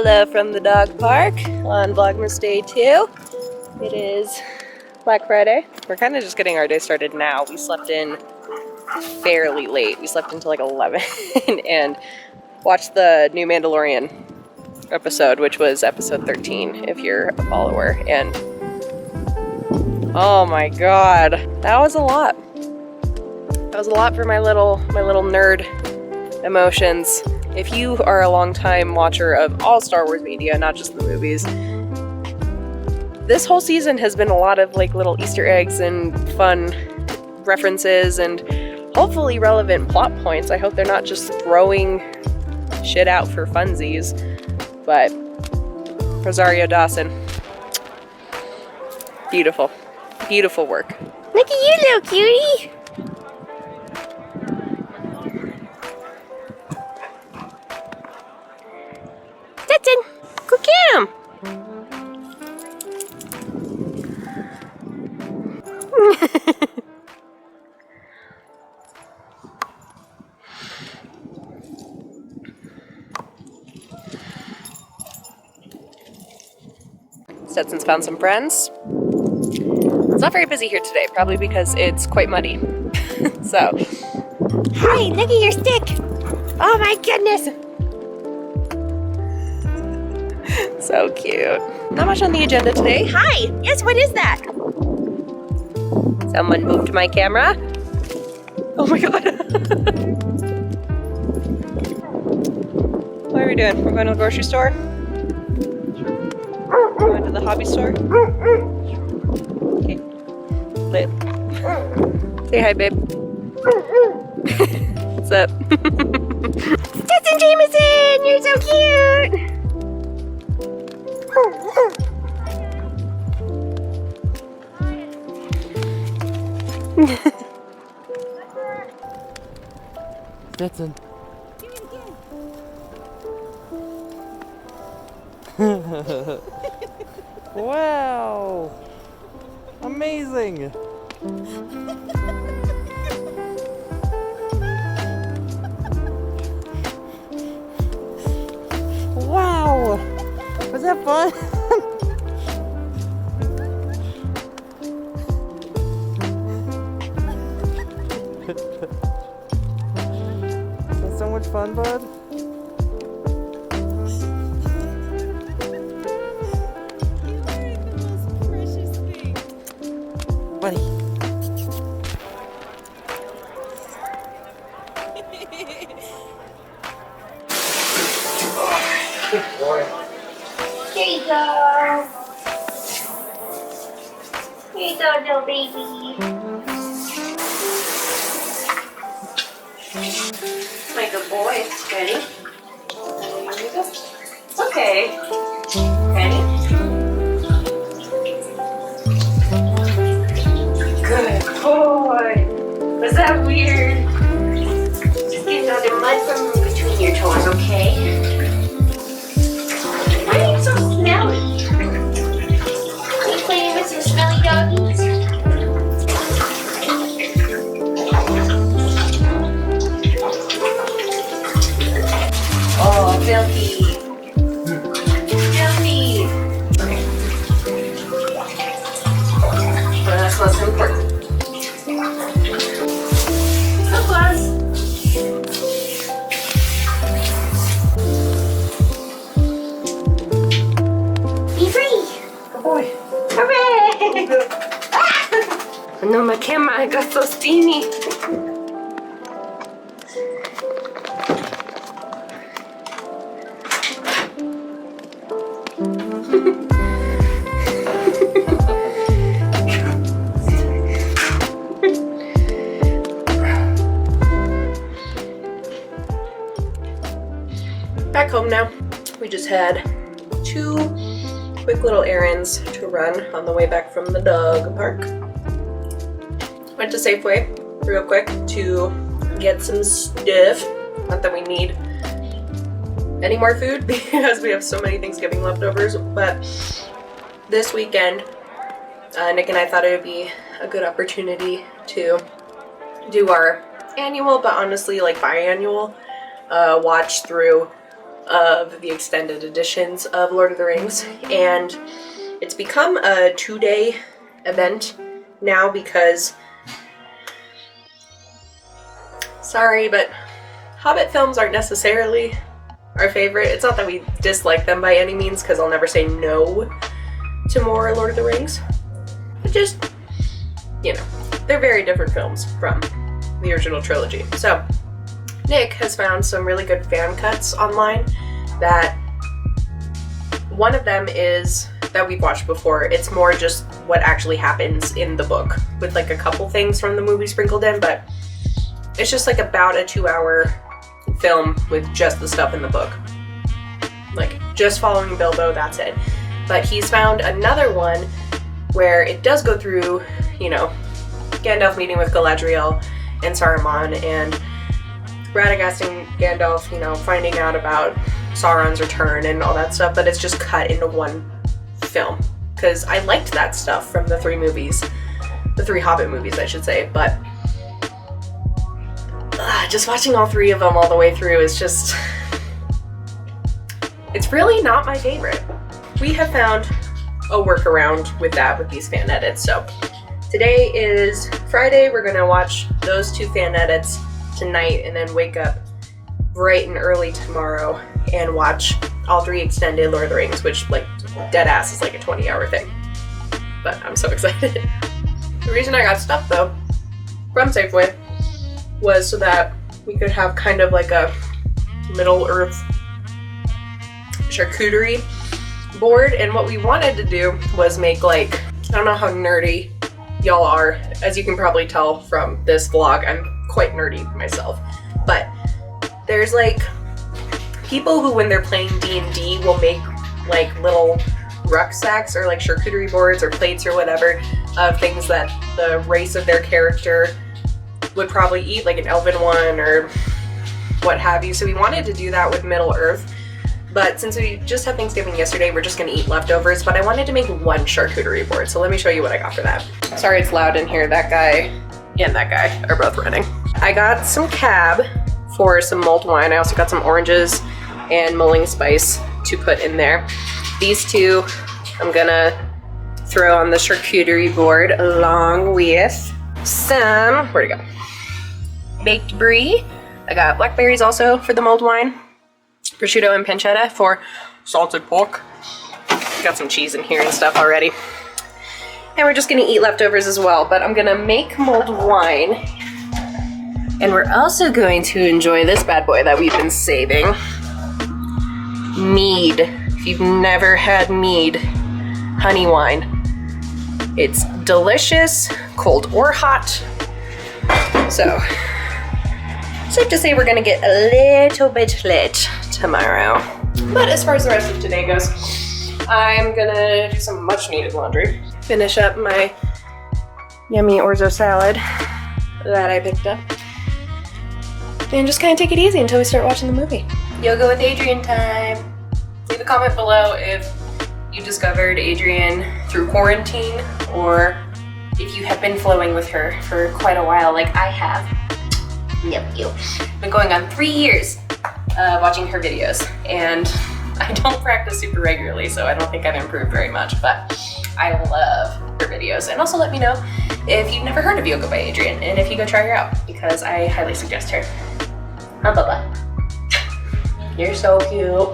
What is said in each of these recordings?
Hello from the dog park on Vlogmas Day 2. It is Black Friday. We're kind of just getting our day started now. We slept in fairly late. We slept until like 11 and watched the new Mandalorian episode, which was episode 13 if you're a follower. And oh my god, that was a lot. That was a lot for my little nerd emotions. If you are a long-time watcher of all Star Wars media, not just the movies, this whole season has been a lot of like little Easter eggs and fun references and hopefully relevant plot points. I hope they're not just throwing shit out for funsies. But Rosario Dawson, beautiful, beautiful work. Look at you, little cutie. Stetson, go get him. Stetson's found some friends. It's not very busy here today, probably because it's quite muddy. So, Hi, look at your stick. Oh my goodness. so cute. Not much on the agenda today. Hi! Yes, what is that? Someone moved my camera. Oh my god. What are we doing? We're going to the grocery store? Going to the hobby store? Okay. Lit. Say hi, babe. What's up? Stetson Jameson, you're so cute. Stetson. Wow! Amazing! Wow! Was that fun? That's so much fun, bud. Buddy. Good boy. Here you go. Here you go, little baby. My good boy. Ready? It's okay. Ready? Good boy. Was that weird? Just getting all the mud from between your toes, okay? Why are you so smelly? Are you playing with some smelly doggies? Oh, filthy. Filthy. Okay. Well, that's what's important. So close. Be free. Good boy. Hooray! I know my camera, I got so steamy. Back home now. We just had 2 quick little errands to run on the way back from the dog park. Went to Safeway real quick to get some stuff. Not that we need any more food because we have so many Thanksgiving leftovers, but this weekend Nick and I thought it would be a good opportunity to do our annual, but honestly like biannual watch through of the extended editions of Lord of the Rings, and it's become a 2-day event now because, sorry, but Hobbit films aren't necessarily our favorite. It's not that we dislike them by any means, because I'll never say no to more Lord of the Rings. But just, you know, they're very different films from the original trilogy. So Nick has found some really good fan cuts online that one of them is that we've watched before. It's more just what actually happens in the book with like a couple things from the movie sprinkled in, but it's just like about a 2-hour film with just the stuff in the book. Like just following Bilbo, that's it. But he's found another one where it does go through, you know, Gandalf meeting with Galadriel and Saruman, and Radagast and Gandalf, you know, finding out about Sauron's return and all that stuff, but it's just cut into one film. Because I liked that stuff from the 3 movies, the 3 Hobbit movies, I should say, but just watching all 3 of them all the way through is just, it's really not my favorite. We have found a workaround with that with these fan edits. So today is Friday. We're gonna watch those 2 fan edits tonight and then wake up bright and early tomorrow and watch all 3 extended Lord of the Rings, which like dead ass is like a 20-hour thing. But I'm so excited. The reason I got stuff though from Safeway was so that we could have kind of like a Middle Earth charcuterie board, and what we wanted to do was make like, I don't know how nerdy y'all are, as you can probably tell from this vlog, I'm quite nerdy myself, but there's like people who when they're playing D&D will make like little rucksacks or like charcuterie boards or plates or whatever of things that the race of their character would probably eat, like an elven one or what have you. So we wanted to do that with Middle Earth. But since we just had Thanksgiving yesterday, we're just gonna eat leftovers, but I wanted to make one charcuterie board, so let me show you what I got for that. Sorry it's loud in here, that guy and that guy are both running. I got some cab for some mulled wine. I also got some oranges and mulling spice to put in there. These 2 I'm gonna throw on the charcuterie board along with some, where'd it go? Baked brie. I got blackberries also for the mulled wine. Prosciutto and pancetta for salted pork. Got some cheese in here and stuff already. And we're just gonna eat leftovers as well, but I'm gonna make mulled wine. And we're also going to enjoy this bad boy that we've been saving. Mead. If you've never had mead, honey wine. It's delicious, cold or hot. So, safe to say we're gonna get a little bit lit tomorrow. But as far as the rest of today goes, I'm gonna do some much needed laundry. Finish up my yummy orzo salad that I picked up. And just kind of take it easy until we start watching the movie. Yoga with Adreine time. Leave a comment below if you discovered Adreine through quarantine or if you have been flowing with her for quite a while like I have. Yep, you. Been going on 3 years watching her videos, and I don't practice super regularly, so I don't think I've improved very much, but I love her videos. And also let me know if you've never heard of Yoga by Adreine, and if you go try her out, because I highly suggest her. Huh, Bubba? You're so cute.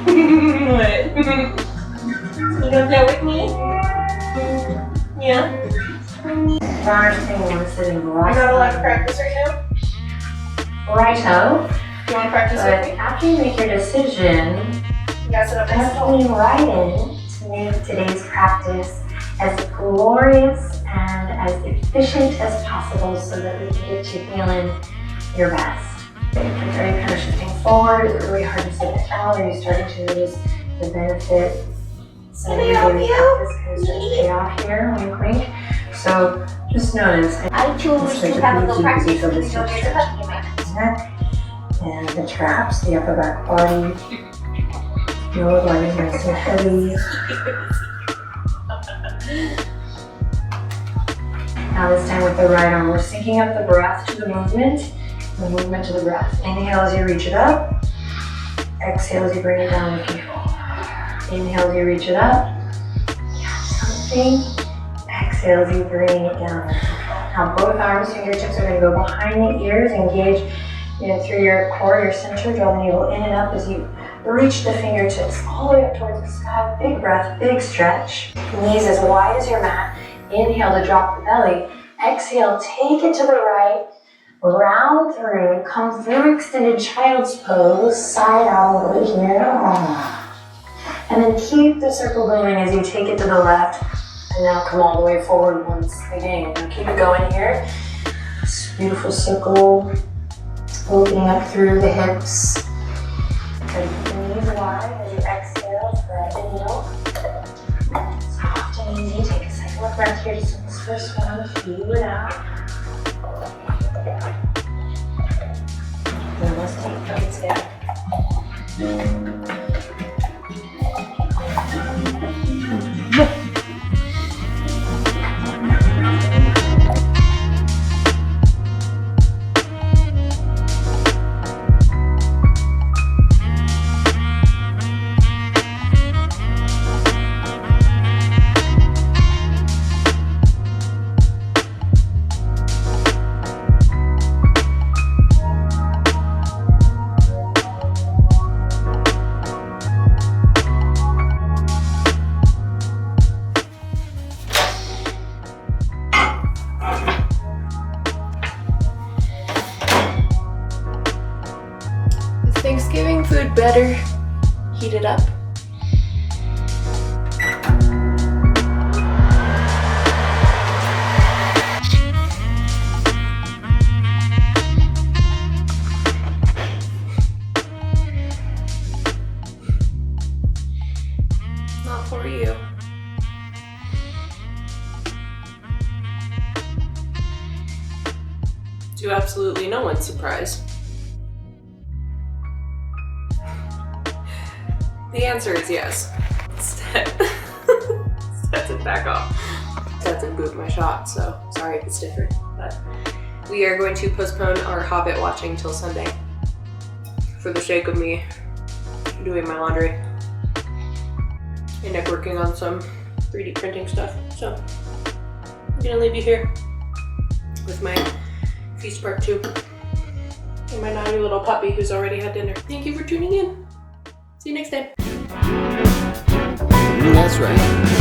What? You gonna play with me? Yeah? I'm not allowed to practice right now? Righto. You want to practice with me? After you make your decision, You gotta sit up I'm next to going right in to make today's practice as glorious and as efficient as possible so that we can get you feeling your best. Are you kind of shifting forward? Is it really hard to sit down? Are you starting to notice the benefit? So Can I your help daily you? practice kind of starts to pay off here, wink wink. So just notice. I choose to have a little practice with the shoulders up in my Neck and the traps, the upper back body. Lower body nice and heavy. Now this time with the right arm, we're syncing up the breath to the movement to the breath. Inhale as you reach it up. Exhale as you bring it down with control. Inhale as you reach it up. Catch something. Exhale as you bring it down with control. Now both arms, fingertips are going to go behind the ears. Engage through your core, your center. Draw the navel in and up as you reach the fingertips all the way up towards the sky. Big breath, big stretch. Knees as wide as your mat. Inhale to drop the belly. Exhale, take it to the right. Round through, come through extended child's pose, side out a little bit here. And then keep the circle going as you take it to the left. And now come all the way forward once again. Now keep it going here. This beautiful circle, opening up through the hips. Good. Knees wide as you exhale, thread the needle. Soft and easy. Take a second look breath here just on this first one. Feel it out. Then let's take buckets down. Thanksgiving food better? Heat it up. Not for you. To absolutely no one's surprise. The answer is yes. Stetson, back off. Stetson booped my shot, so sorry if it's different. But we are going to postpone our Hobbit watching till Sunday for the sake of me doing my laundry and working on some 3D printing stuff. So I'm gonna leave you here with my feast part 2 and my naughty little puppy who's already had dinner. Thank you for tuning in. See you next time. That's right.